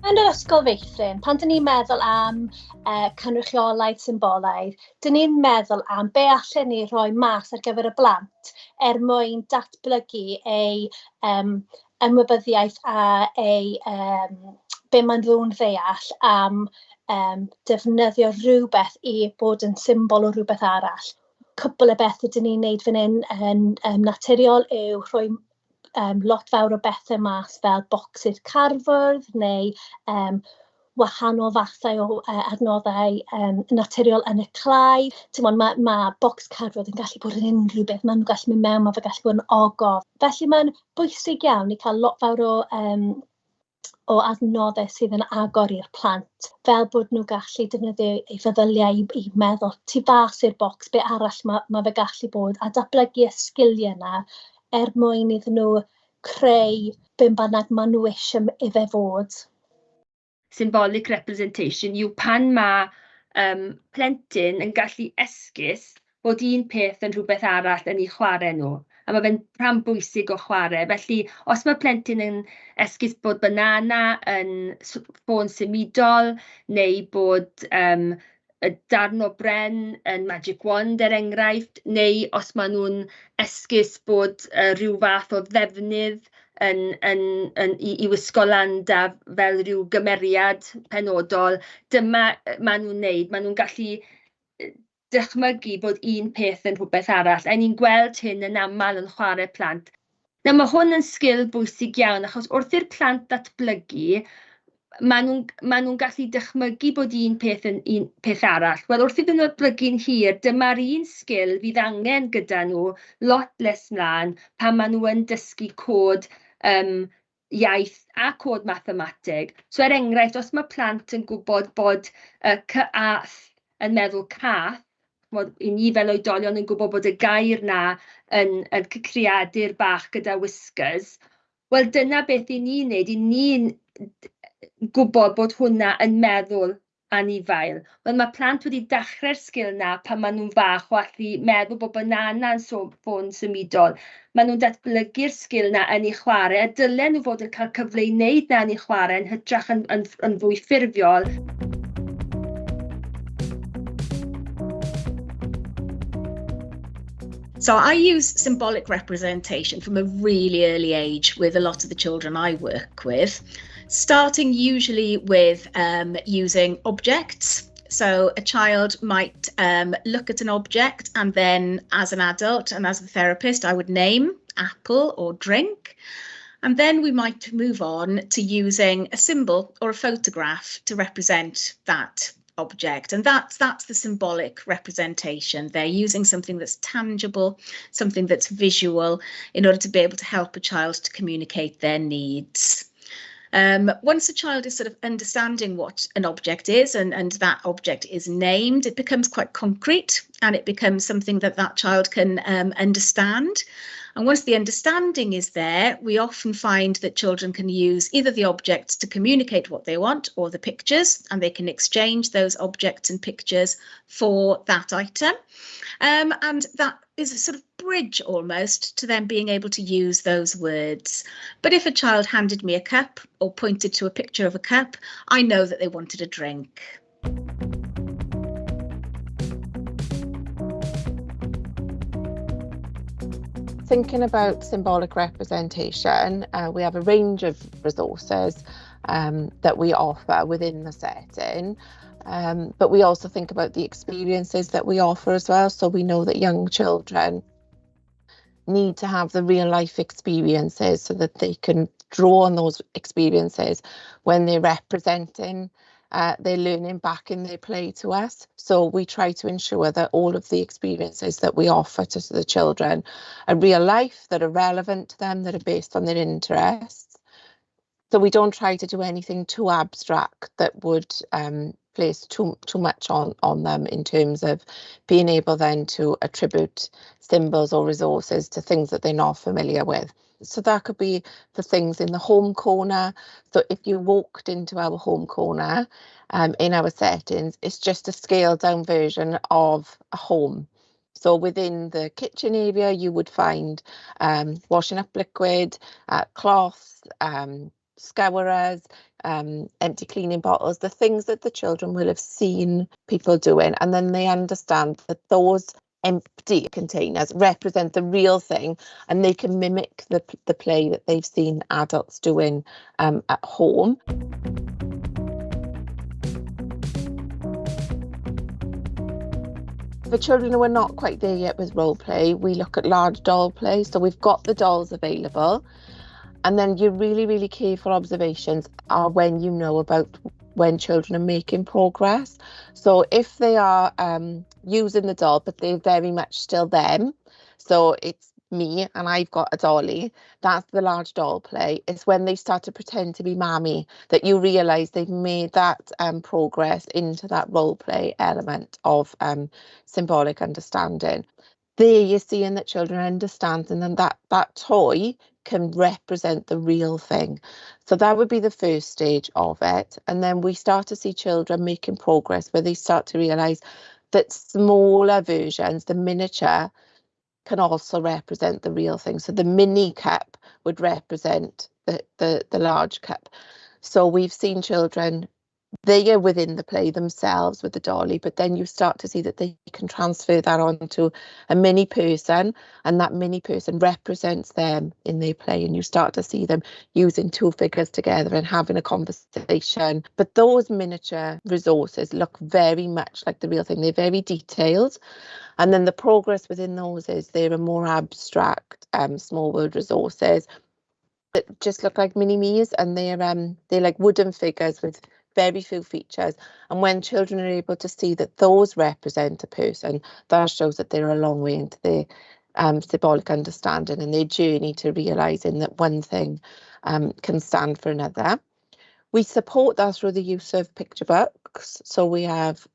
Yn yr ysgol feithrin, pan dyn ni'n meddwl am cynrychiolaeth symbolaidd, dyn ni'n meddwl am be allan ni rhoi mas ar gyfer y blant mwyn datblygu eu ymwybyddiaeth a be maen nhw'n ddeall am defnyddio rhywbeth i bod yn symbol o rhywbeth arall. Cwbl o beth ydyn ni'n neud fan hyn yn naturiol yw rhoi lot fawr o bethau mas fel bocsys carfwrdd neu wahanol fathau o adnoddau naturiol yn y clai. Mae bocs carfwrdd yn gallu bod yn unrhyw beth. Maen nhw'n gallu mynd mewn, mae fe gallu bod yn ogof. Felly mae'n bwysig iawn i cael lot fawr o adnoddau sydd yn agor i'r plant, fel bod nhw gallu defnyddio eu feddyliau i meddwl tu fas i'r bocs, be arall mae fe gallu bod, a datblygu y sgiliau yna mwyn iddyn nhw creu be bynnag maen nhw eisiau i fe fod. Symbolic representation yw pan mae plentyn yn gallu esgus bod un peth yn rhywbeth arall yn ei chwarae nhw. A mae fe'n rhan bwysig o chwarae. Felly, os mae plentyn yn esgus bod banana yn ffôn symudol, neu bod y darn o bren yn magic wand, enghraifft, neu os maen nhw'n esgus bod rhyw fath o ddefnydd i wisgo landa fel rhyw gymeriad penodol, dyma maen nhw'n wneud. Maen nhw'n gallu dychmygu bod un peth yn rhywbeth arall, a ni'n gweld hyn yn aml yn chwarae plant. Nawr, mae hwn yn sgil bwysig iawn, achos wrth i'r plant datblygu, maen nhw'n gallu dychmygu bod un peth yn un peth arall. Wel, wrth iddyn nhw datblygu'n hir, dyma'r un sgil fydd angen gyda nhw lot les mlaen pan maen nhw yn dysgu cod iaith a cod mathemateg. So, enghraifft, os mae plant yn gwybod bod cath yn meddwl cath, i ni fel oedolion yn gwybod bod y gair na yn creadur bach gyda whiskers, wel dyna beth i ni'n neud, i ni'n gwybod bod hwnna yn meddwl anifail. Wel, mae plant wedi dechrau'r sgil na pan maen nhw'n fach o allu meddwl bod banana'n ffôn symudol. Maen nhw'n datblygu'r sgil na yn eu chwarae, a dylen nhw fod yn cael cyfle i wneud na yn eu chwarae yn hytrach yn fwy ffurfiol. So I use symbolic representation from a really early age with a lot of the children I work with, starting usually with using objects. So a child might look at an object, and then as an adult and as a therapist, I would name apple or drink. And then we might move on to using a symbol or a photograph to represent that object, and that's the symbolic representation. They're using something that's tangible, something that's visual, in order to be able to help a child to communicate their needs. Once a child is sort of understanding what an object is and that object is named, it becomes quite concrete, and it becomes something that child can understand. And once the understanding is there, we often find that children can use either the objects to communicate what they want or the pictures, and they can exchange those objects and pictures for that item. And that is a sort of bridge almost to them being able to use those words. But if a child handed me a cup or pointed to a picture of a cup, I know that they wanted a drink. Thinking about symbolic representation, we have a range of resources that we offer within the setting, but we also think about the experiences that we offer as well. So we know that young children need to have the real life experiences so that they can draw on those experiences when they're representing their learning back in their play to us. So we try to ensure that all of the experiences that we offer to the children are real life, that are relevant to them, that are based on their interests. So we don't try to do anything too abstract that would place too much on them in terms of being able then to attribute symbols or resources to things that they're not familiar with. So that could be the things in the home corner. So if you walked into our home corner in our settings, it's just a scaled down version of a home. So within the kitchen area, you would find washing up liquid, cloths, scourers. empty cleaning bottles, the things that the children will have seen people doing, and then they understand that those empty containers represent the real thing, and they can mimic the play that they've seen adults doing at home. For children who are not quite there yet with role play, we look at large doll play. So we've got the dolls available, and then your really, really careful observations are when you know about when children are making progress. So if they are using the doll, but they're very much still them, so it's me and I've got a dolly, that's the large doll play. It's when they start to pretend to be Mammy that you realise they've made that progress into that role play element of symbolic understanding. There you're seeing that children are understanding, and that toy can represent the real thing. So that would be the first stage of it. And then we start to see children making progress where they start to realise that smaller versions, the miniature, can also represent the real thing. So the mini cup would represent the large cup. So we've seen children, they are within the play themselves with the dolly, but then you start to see that they can transfer that onto a mini person, and that mini person represents them in their play, and you start to see them using two figures together and having a conversation. But those miniature resources look very much like the real thing. They're very detailed, and then the progress within those is they're a more abstract small world resources that just look like mini-me's, and they're like wooden figures with very few features. And when children are able to see that those represent a person, that shows that they're a long way into their symbolic understanding and their journey to realising that one thing can stand for another. We support that through the use of picture books. So we have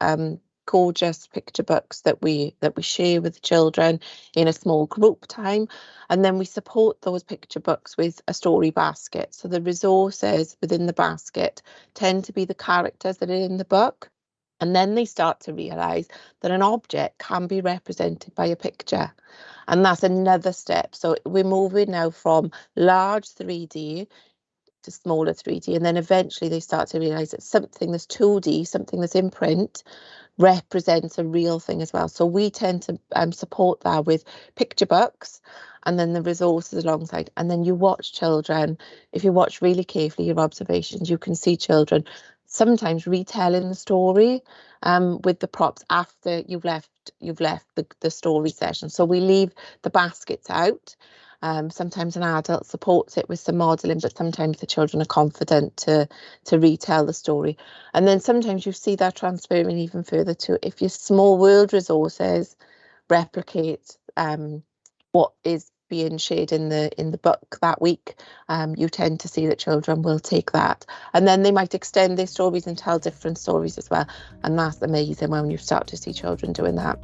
gorgeous picture books that we share with the children in a small group time, and then we support those picture books with a story basket. So the resources within the basket tend to be the characters that are in the book, and then they start to realise that an object can be represented by a picture, and that's another step. So we're moving now from large 3D to smaller 3D, and then eventually they start to realise that something that's 2D, something that's in print, represents a real thing as well. So we tend to support that with picture books and then the resources alongside. And then you watch children, if you watch really carefully your observations, you can see children sometimes retelling the story with the props after you've left the story session. So we leave the baskets out. Sometimes an adult supports it with some modelling, but sometimes the children are confident to retell the story. And then sometimes you see that transferring even further to if your small world resources replicate what is being shared in the book that week, you tend to see that children will take that, and then they might extend their stories and tell different stories as well. And that's amazing when you start to see children doing that.